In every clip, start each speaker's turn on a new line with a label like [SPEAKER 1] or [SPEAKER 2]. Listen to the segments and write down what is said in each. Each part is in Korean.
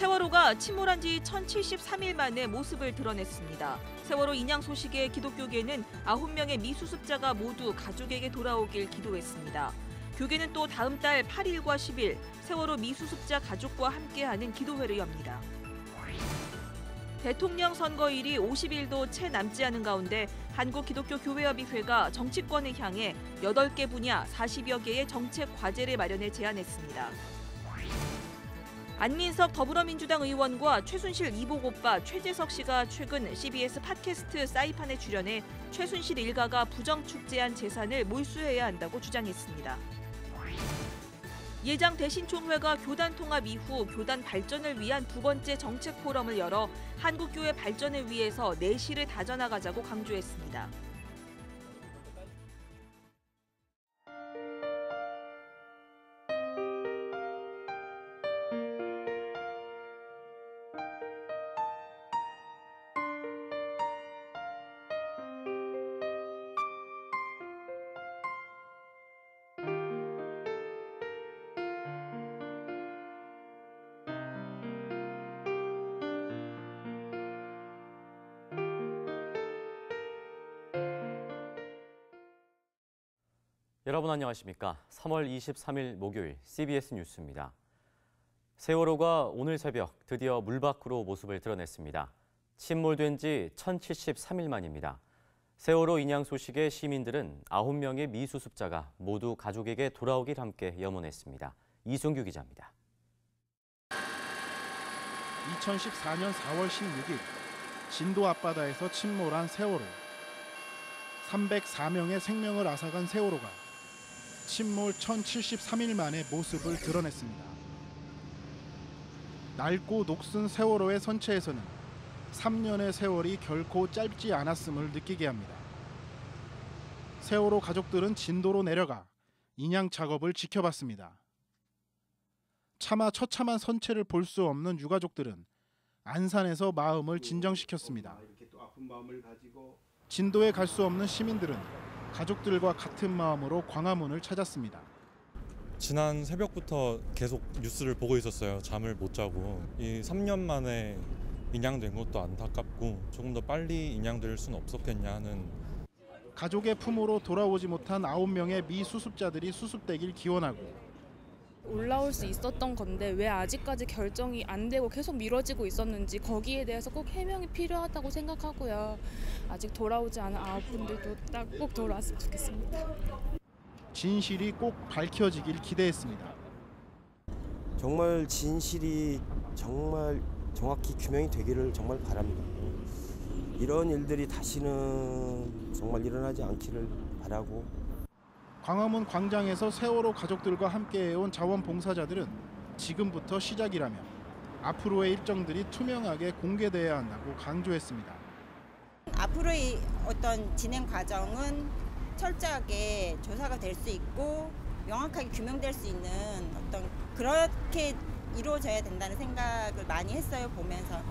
[SPEAKER 1] 세월호가 침몰한 지 1073일 만에 모습을 드러냈습니다. 세월호 인양 소식에 기독교계는 9명의 미수습자가 모두 가족에게 돌아오길 기도했습니다. 교계는 또 다음 달 8일과 10일 세월호 미수습자 가족과 함께하는 기도회를 엽니다. 대통령 선거일이 50일도 채 남지 않은 가운데 한국기독교교회협의회가 정치권을 향해 8개 분야 40여 개의 정책 과제를 마련해 제안했습니다. 안민석 더불어민주당 의원과 최순실 이복 오빠 최재석 씨가 최근 CBS 팟캐스트 사이판에 출연해 최순실 일가가 부정축제한 재산을 몰수해야 한다고 주장했습니다. 예장 대신총회가 교단 통합 이후 교단 발전을 위한 두 번째 정책 포럼을 열어 한국교회 발전을 위해서 내실을 다져나가자고 강조했습니다.
[SPEAKER 2] 여러분 안녕하십니까? 3월 23일 목요일 CBS 뉴스입니다. 세월호가 오늘 새벽 드디어 물 밖으로 모습을 드러냈습니다. 침몰된 지 1073일 만입니다. 세월호 인양 소식에 시민들은 9명의 미수습자가 모두 가족에게 돌아오길 함께 염원했습니다. 이승규 기자입니다.
[SPEAKER 3] 2014년 4월 16일 진도 앞바다에서 침몰한 세월호. 304명의 생명을 앗아간 세월호가 침몰 1073일 만에 모습을 드러냈습니다. 낡고 녹슨 세월호의 선체에서는 3년의 세월이 결코 짧지 않았음을 느끼게 합니다. 세월호 가족들은 진도로 내려가 인양 작업을 지켜봤습니다. 차마 처참한 선체를 볼 수 없는 유가족들은 안산에서 마음을 진정시켰습니다. 진도에 갈 수 없는 시민들은 가족들과 같은 마음으로 광화문을 찾았습니다.
[SPEAKER 4] 지난 새벽부터 계속 뉴스를 보고 있었어요. 잠을 못 자고. 이 3년 만에 인양된 것도 안타깝고 조금 더 빨리 인양될 수는 없었겠냐 하는.
[SPEAKER 3] 가족의 품으로 돌아오지 못한 9명의 미수습자들이 수습되길 기원하고
[SPEAKER 5] 올라올 수 있었던 건데 왜 아직까지 결정이 안 되고 계속 미뤄지고 있었는지 거기에 대해서 꼭 해명이 필요하다고 생각하고요. 아직 돌아오지 않은 9분들도 딱 꼭 돌아왔으면 좋겠습니다.
[SPEAKER 3] 진실이 꼭 밝혀지길 기대했습니다.
[SPEAKER 6] 정말 진실이 정말 정확히 규명이 되기를 정말 바랍니다. 이런 일들이 다시는 정말 일어나지 않기를 바라고.
[SPEAKER 3] 광화문 광장에서 세월호 가족들과 함께해온 자원봉사자들은 지금부터 시작이라며 앞으로의 일정들이 투명하게 공개돼야 한다고 강조했습니다.
[SPEAKER 7] 앞으로의 어떤 진행 과정은 철저하게 조사가 될 수 있고 명확하게 규명될 수 있는 어떤 그렇게 이루어져야 된다는 생각을 많이 했어요. 보면서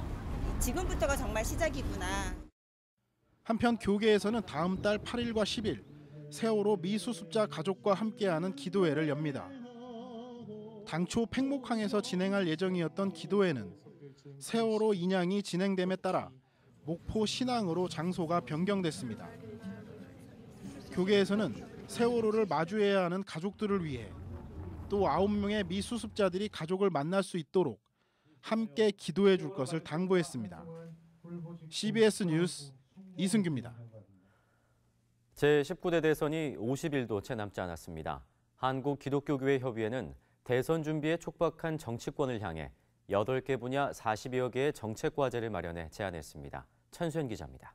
[SPEAKER 7] 지금부터가 정말 시작이구나.
[SPEAKER 3] 한편 교계에서는 다음 달 8일과 10일 세월호 미수습자 가족과 함께하는 기도회를 엽니다. 당초 팽목항에서 진행할 예정이었던 기도회는 세월호 인양이 진행됨에 따라 목포 신항으로 장소가 변경됐습니다. 교계에서는 세월호를 마주해야 하는 가족들을 위해 또 9명의 미수습자들이 가족을 만날 수 있도록 함께 기도해 줄 것을 당부했습니다. CBS 뉴스 이승규입니다.
[SPEAKER 2] 제19대 대선이 50일도 채 남지 않았습니다. 한국기독교교회협의회는 대선 준비에 촉박한 정치권을 향해 8개 분야 40여 개의 정책 과제를 마련해 제안했습니다. 천수연 기자입니다.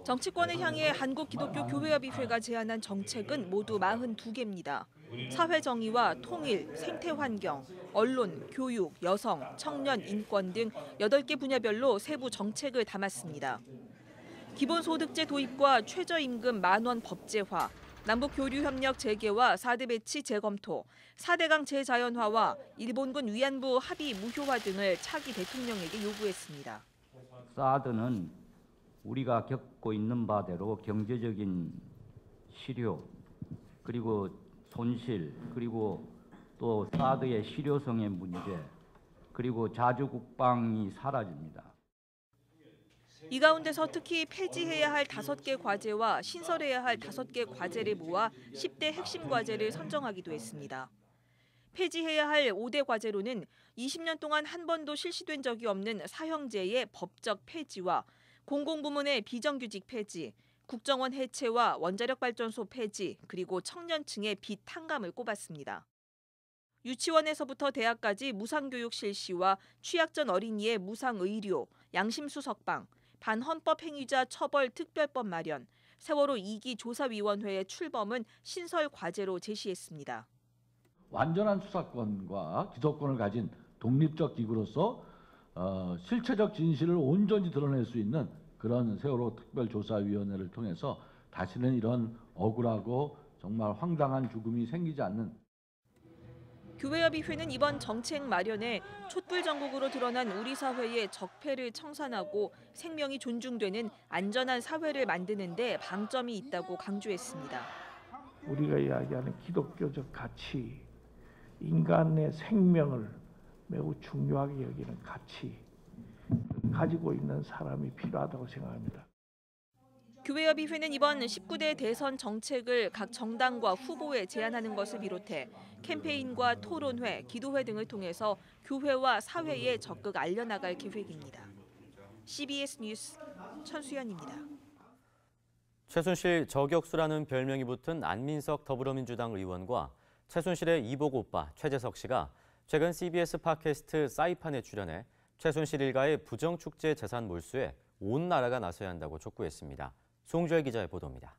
[SPEAKER 1] 정치권을 향해 한국기독교교회협의회가 제안한 정책은 모두 42개입니다. 사회정의와 통일, 생태환경, 언론, 교육, 여성, 청년, 인권 등 8개 분야별로 세부 정책을 담았습니다. 기본소득제 도입과 최저임금 만원 법제화, 남북교류협력 재개와 4대 배치 재검토, 4대강 재자연화와 일본군 위안부 합의 무효화 등을 차기 대통령에게 요구했습니다.
[SPEAKER 8] 사드는 우리가 겪고 있는 바대로 경제적인 실효, 그리고 손실, 그리고 또 사드의 실효성의 문제, 그리고 자주국방이 사라집니다.
[SPEAKER 1] 이 가운데서 특히 폐지해야 할 5개 과제와 신설해야 할 5개 과제를 모아 10대 핵심 과제를 선정하기도 했습니다. 폐지해야 할 5대 과제로는 20년 동안 한 번도 실시된 적이 없는 사형제의 법적 폐지와 공공부문의 비정규직 폐지, 국정원 해체와 원자력발전소 폐지, 그리고 청년층의 빚 탕감을 꼽았습니다. 유치원에서부터 대학까지 무상교육 실시와 취약전 어린이의 무상의료, 양심수석방, 반헌법 행위자 처벌 특별법 마련, 세월호 2기 조사위원회의 출범은 신설 과제로 제시했습니다.
[SPEAKER 9] 완전한 수사권과 기소권을 가진 독립적 기구로서 실체적 진실을 온전히 드러낼 수 있는 그런 세월호 특별조사위원회를 통해서 다시는 이런 억울하고 정말 황당한 죽음이 생기지 않는.
[SPEAKER 1] 교회협의회는 이번 정책 마련에 촛불 전국으로 드러난 우리 사회의 적폐를 청산하고 생명이 존중되는 안전한 사회를 만드는 데 방점이 있다고 강조했습니다.
[SPEAKER 10] 우리가 이야기하는 기독교적 가치, 인간의 생명을 매우 중요하게 여기는 가치, 가지고 있는 사람이 필요하다고 생각합니다.
[SPEAKER 1] 교회협의회는 이번 19대 대선 정책을 각 정당과 후보에 제안하는 것을 비롯해 캠페인과 토론회, 기도회 등을 통해서 교회와 사회에 적극 알려나갈 계획입니다. CBS 뉴스 천수연입니다.
[SPEAKER 2] 최순실 저격수라는 별명이 붙은 안민석 더불어민주당 의원과 최순실의 이복 오빠 최재석 씨가 최근 CBS 팟캐스트 사이판에 출연해 최순실 일가의 부정축제 재산 몰수에 온 나라가 나서야 한다고 촉구했습니다. 송주혜 기자의 보도입니다.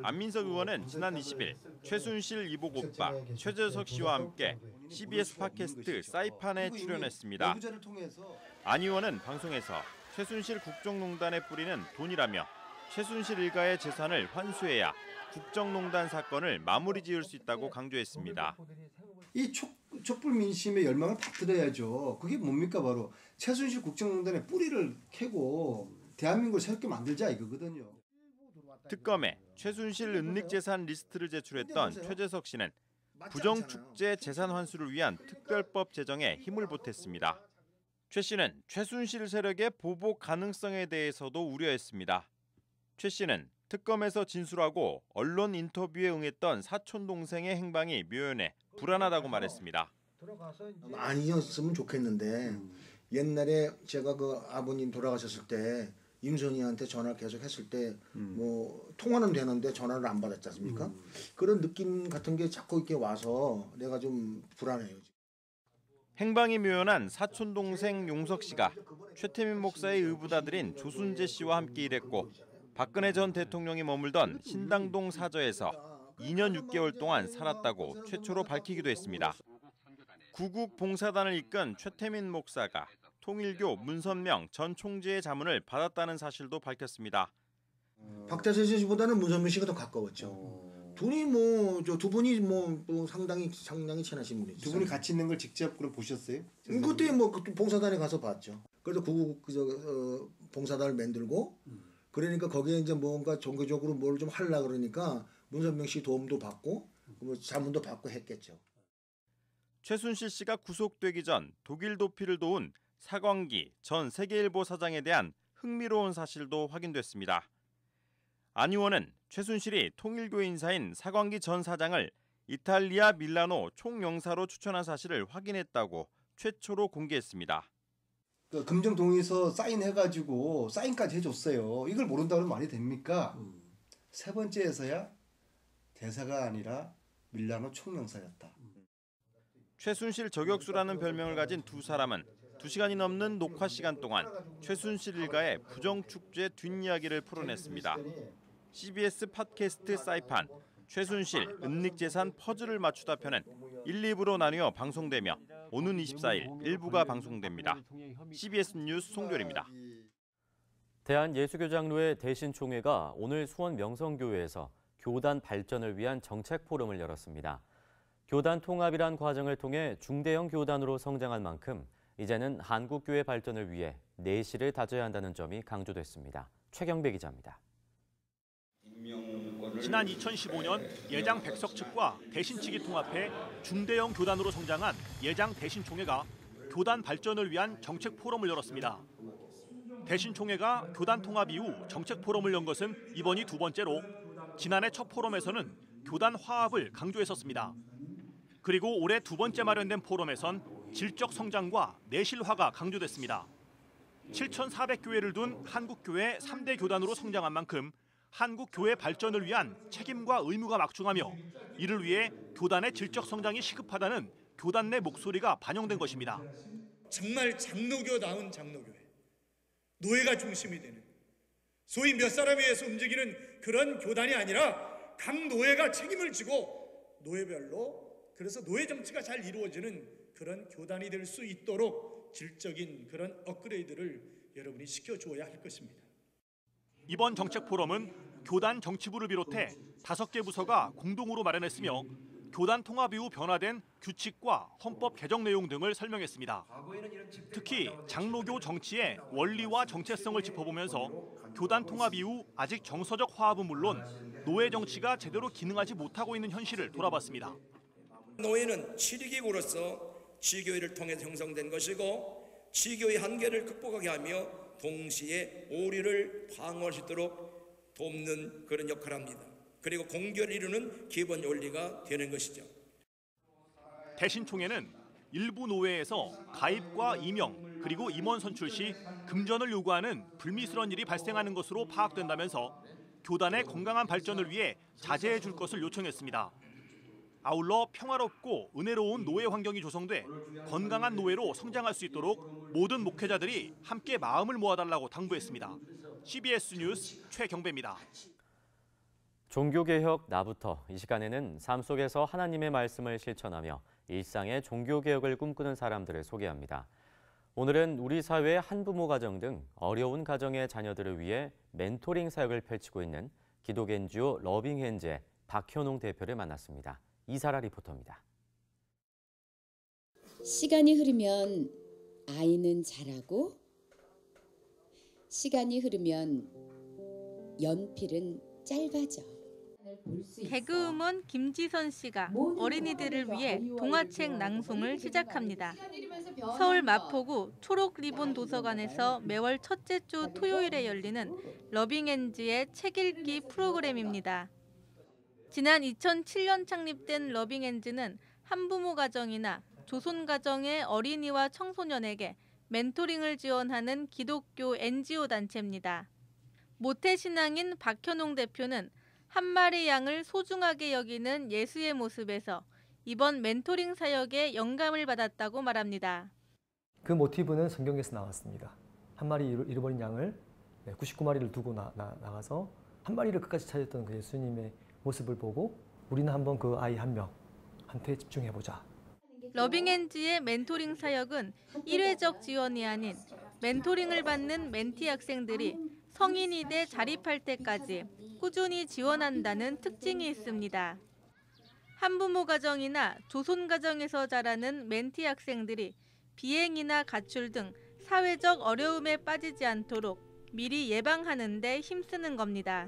[SPEAKER 11] 안민석 의원은 지난 20일 최순실 이복 오빠 최재석 씨와 함께 CBS 팟캐스트 사이판에 출연했습니다. 안 의원은 방송에서 최순실 국정농단에 뿌리는 돈이라며 최순실 일가의 재산을 환수해야 국정농단 사건을 마무리 지을 수 있다고 강조했습니다.
[SPEAKER 12] 이 촛불 민심의 열망을 받들어야죠. 그게 뭡니까? 바로 최순실 국정농단의 뿌리를 캐고 대한민국을 새롭게 만들자 이거거든요.
[SPEAKER 11] 특검에 최순실 은닉재산 리스트를 제출했던 최재석 씨는 부정축제 재산 환수를 위한 특별법 제정에 힘을 보탰습니다. 최 씨는 최순실 세력의 보복 가능성에 대해서도 우려했습니다. 최 씨는 특검에서 진술하고 언론 인터뷰에 응했던 사촌 동생의 행방이 묘연해 불안하다고 말했습니다.
[SPEAKER 12] 아니었으면 좋겠는데 옛날에 제가 그 아버님 돌아가셨을 때 임선희한테 전화를 계속 했을 때 뭐 통화는 되는데 전화를 안 받았지 않습니까? 그런 느낌 같은 게 자꾸 이렇게 와서 내가 좀 불안해요.
[SPEAKER 11] 행방이 묘연한 사촌 동생 용석 씨가 최태민 목사의 의붓아들인 조순재 씨와 함께 일했고 박근혜 전 대통령이 머물던 신당동 사저에서 2년 6개월 동안 살았다고 최초로 밝히기도 했습니다. 구국 봉사단을 이끈 최태민 목사가 통일교 문선명 전 총재의 자문을 받았다는 사실도 밝혔습니다.
[SPEAKER 12] 박대세 씨보다는 문선명 씨가 더 가까웠죠. 둘이 두 분이 상당히 친하신 분이죠.
[SPEAKER 13] 두 분이 같이 있는 걸 직접 그럼 보셨어요?
[SPEAKER 12] 그때 봉사단에 가서 봤죠. 그래서 구국 봉사단을 만들고 그러니까 거기에 이제 뭔가 종교적으로 뭘 좀 하려고 그러니까 문선명 씨 도움도 받고 자문도 받고 했겠죠.
[SPEAKER 11] 최순실 씨가 구속되기 전 독일 도피를 도운 사광기 전 세계일보 사장에 대한 흥미로운 사실도 확인됐습니다. 안 의원은 최순실이 통일교 인사인 사광기 전 사장을 이탈리아 밀라노 총영사로 추천한 사실을 확인했다고 최초로 공개했습니다.
[SPEAKER 13] 그 금정 동의서 사인해가지고 사인까지 해줬어요. 이걸 모른다고 하면 말이 됩니까? 세 번째에서야 대사가 아니라 밀라노 총영사였다.
[SPEAKER 11] 최순실 저격수라는 별명을 가진 두 사람은 2시간이 넘는 녹화 시간 동안 최순실 일가의 부정축제 뒷이야기를 풀어냈습니다. CBS 팟캐스트 사이판 최순실 은닉재산 퍼즐을 맞추다 편은 1, 2부로 나뉘어 방송되며 오는 24일 일부가 방송됩니다. CBS 뉴스 송별입니다.
[SPEAKER 2] 대한예수교장로회 대신총회가 오늘 수원 명성교회에서 교단 발전을 위한 정책 포럼을 열었습니다. 교단 통합이란 과정을 통해 중대형 교단으로 성장할 만큼 이제는 한국교회 발전을 위해 내실을 다져야 한다는 점이 강조됐습니다. 최경배 기자입니다.
[SPEAKER 14] 임명권을 지난 2015년 예장 백석 측과 대신 측이 통합해 중대형 교단으로 성장한 예장 대신총회가 교단 발전을 위한 정책 포럼을 열었습니다. 대신총회가 교단 통합 이후 정책 포럼을 연 것은 이번이 두 번째로 지난해 첫 포럼에서는 교단 화합을 강조했었습니다. 그리고 올해 두 번째 마련된 포럼에선 질적 성장과 내실화가 강조됐습니다. 7,400교회를 둔 한국교회 3대 교단으로 성장한 만큼 한국교회 발전을 위한 책임과 의무가 막중하며 이를 위해 교단의 질적 성장이 시급하다는 교단 내 목소리가 반영된 것입니다.
[SPEAKER 15] 정말 장로교다운 장로교회, 노예가 중심이 되는, 소위 몇 사람에 의해서 움직이는 그런 교단이 아니라 각 노예가 책임을 지고 노예별로, 그래서 노예 정치가 잘 이루어지는 그런 교단이 될 수 있도록 질적인 그런 업그레이드를 여러분이 시켜주어야 할 것입니다.
[SPEAKER 14] 이번 정책 포럼은 교단 정치부를 비롯해 5개 부서가 공동으로 마련했으며 교단 통합 이후 변화된 규칙과 헌법 개정 내용 등을 설명했습니다. 특히 장로교 정치의 원리와 정체성을 짚어보면서 교단 통합 이후 아직 정서적 화합은 물론 노예 정치가 제대로 기능하지 못하고 있는 현실을 돌아봤습니다.
[SPEAKER 16] 노예는 치리기구로서 지교회를 통해서 형성된 것이고 지교의 한계를 극복하게 하며 동시에 오리를 방어할 수 있도록 돕는 그런 역할을 합니다. 그리고 공결을 이루는 기본 원리가 되는 것이죠.
[SPEAKER 14] 대신총회는 일부 노회에서 가입과 임명 그리고 임원 선출 시 금전을 요구하는 불미스러운 일이 발생하는 것으로 파악된다면서 교단의 건강한 발전을 위해 자제해 줄 것을 요청했습니다. 아울러 평화롭고 은혜로운 노예 환경이 조성돼 건강한 노예로 성장할 수 있도록 모든 목회자들이 함께 마음을 모아달라고 당부했습니다. CBS 뉴스 최경배입니다.
[SPEAKER 2] 종교개혁 나부터 이 시간에는 삶 속에서 하나님의 말씀을 실천하며 일상의 종교개혁을 꿈꾸는 사람들을 소개합니다. 오늘은 우리 사회의 한부모 가정 등 어려운 가정의 자녀들을 위해 멘토링 사역을 펼치고 있는 기독 NGO 러빙핸즈의 박현웅 대표를 만났습니다. 이사라 리포터입니다.
[SPEAKER 17] 시간이 흐르면 아이는 자라고, 시간이 흐르면 연필은 짧아져.
[SPEAKER 18] 개그우먼 김지선 씨가 어린이들을 위해 동화책 낭송을 시작합니다. 서울 마포구 초록리본 도서관에서 매월 첫째 주 토요일에 열리는 러빙핸즈의 책 읽기 프로그램입니다. 지난 2007년 창립된 러빙핸즈는 한부모 가정이나 조손 가정의 어린이와 청소년에게 멘토링을 지원하는 기독교 NGO 단체입니다. 모태신앙인 박현웅 대표는 한 마리 양을 소중하게 여기는 예수의 모습에서 이번 멘토링 사역에 영감을 받았다고 말합니다.
[SPEAKER 19] 그 모티브는 성경에서 나왔습니다. 한 마리 잃어버린 양을 99마리를 두고 나가서 한 마리를 끝까지 찾았던 그 예수님의 모습을 보고 우리는 한번 그 아이 한 명한테 집중해보자.
[SPEAKER 18] 러빙핸즈의 멘토링 사역은 일회적 지원이 아닌 멘토링을 받는 멘티 학생들이 성인이 돼 자립할 때까지 꾸준히 지원한다는 특징이 있습니다. 한부모 가정이나 조손 가정에서 자라는 멘티 학생들이 비행이나 가출 등 사회적 어려움에 빠지지 않도록 미리 예방하는 데 힘쓰는 겁니다.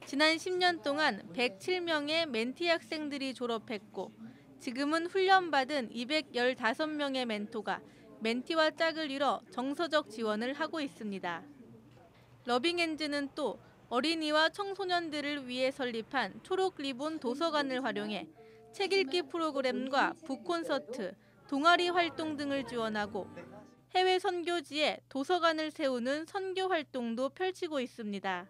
[SPEAKER 18] 지난 10년 동안 107명의 멘티 학생들이 졸업했고 지금은 훈련받은 215명의 멘토가 멘티와 짝을 이뤄 정서적 지원을 하고 있습니다. 러빙핸즈는 또 어린이와 청소년들을 위해 설립한 초록리본 도서관을 활용해 책 읽기 프로그램과 북콘서트, 동아리 활동 등을 지원하고 해외 선교지에 도서관을 세우는 선교 활동도 펼치고 있습니다.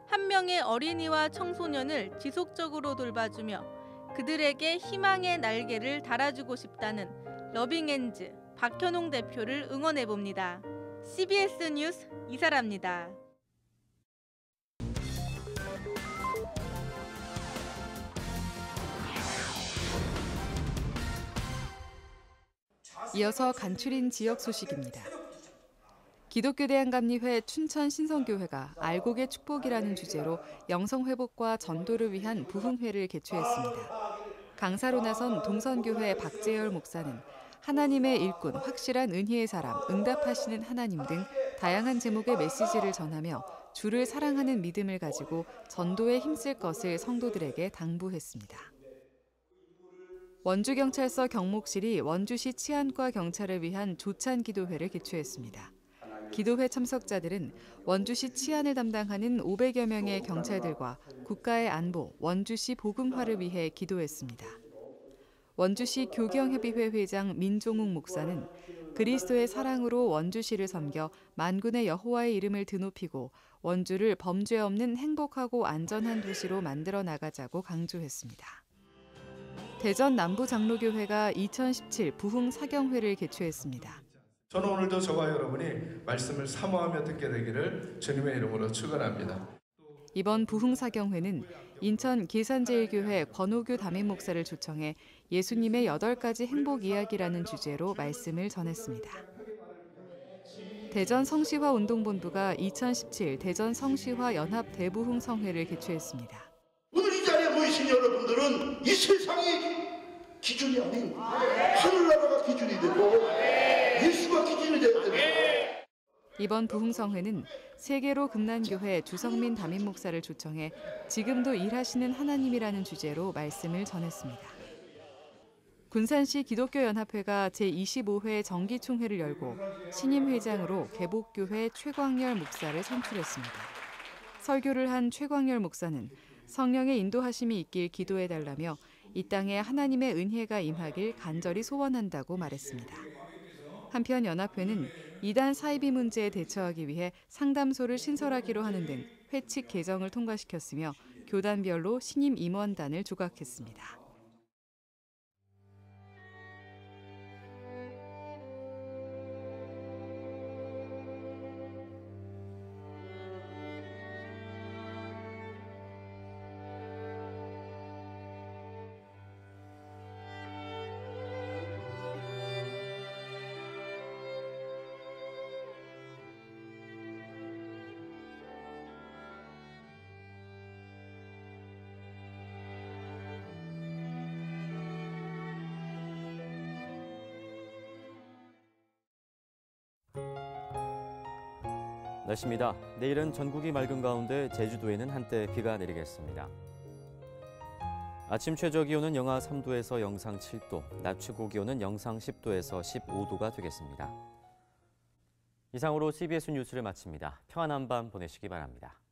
[SPEAKER 18] 한 명의 어린이와 청소년을 지속적으로 돌봐주며 그들에게 희망의 날개를 달아주고 싶다는 러빙핸즈 박현웅 대표를 응원해봅니다. CBS 뉴스 이사라입니다.
[SPEAKER 20] 이어서 간추린 지역 소식입니다. 기독교 대한감리회 춘천 신성교회가 알곡의 축복이라는 주제로 영성회복과 전도를 위한 부흥회를 개최했습니다. 강사로 나선 동선교회 박재열 목사는 하나님의 일꾼, 확실한 은혜의 사람, 응답하시는 하나님 등 다양한 제목의 메시지를 전하며 주를 사랑하는 믿음을 가지고 전도에 힘쓸 것을 성도들에게 당부했습니다. 원주경찰서 경목실이 원주시 치안과 경찰을 위한 조찬 기도회를 개최했습니다. 기도회 참석자들은 원주시 치안을 담당하는 500여 명의 경찰들과 국가의 안보, 원주시 복음화를 위해 기도했습니다. 원주시 교경협의회 회장 민종욱 목사는 그리스도의 사랑으로 원주시를 섬겨 만군의 여호와의 이름을 드높이고 원주를 범죄 없는 행복하고 안전한 도시로 만들어 나가자고 강조했습니다. 대전 남부장로교회가 2017 부흥 사경회를 개최했습니다.
[SPEAKER 21] 저는 오늘도 저와 여러분이 말씀을 사모하며 듣게 되기를 주님의 이름으로 축원합니다.
[SPEAKER 20] 이번 부흥 사경회는 인천 계산제일교회 권오규 담임 목사를 초청해 예수님의 8가지 행복 이야기라는 주제로 말씀을 전했습니다. 대전 성시화 운동본부가 2017 대전 성시화 연합 대부흥 성회를 개최했습니다.
[SPEAKER 22] 오늘 이 자리에 모이신 여러분들은 이 세상이 기준이 아닌 하늘나라가 기준이 되고 예수가 기준이 되어야 됩니다.
[SPEAKER 20] 이번 부흥성회는 세계로 금난교회 주성민 담임 목사를 초청해 지금도 일하시는 하나님이라는 주제로 말씀을 전했습니다. 군산시 기독교연합회가 제25회 정기총회를 열고 신임 회장으로 개복교회 최광열 목사를 선출했습니다. 설교를 한 최광열 목사는 성령의 인도하심이 있길 기도해달라며 이 땅에 하나님의 은혜가 임하길 간절히 소원한다고 말했습니다. 한편 연합회는 이단 사이비 문제에 대처하기 위해 상담소를 신설하기로 하는 등 회칙 개정을 통과시켰으며 교단별로 신임 임원단을 조각했습니다.
[SPEAKER 2] 날씨입니다. 내일은 전국이 맑은 가운데 제주도에는 한때 비가 내리겠습니다. 아침 최저 기온은 영하 3도에서 영상 7도, 낮 최고 기온은 영상 10도에서 15도가 되겠습니다. 이상으로 CBS 뉴스를 마칩니다. 평안한 밤 보내시기 바랍니다.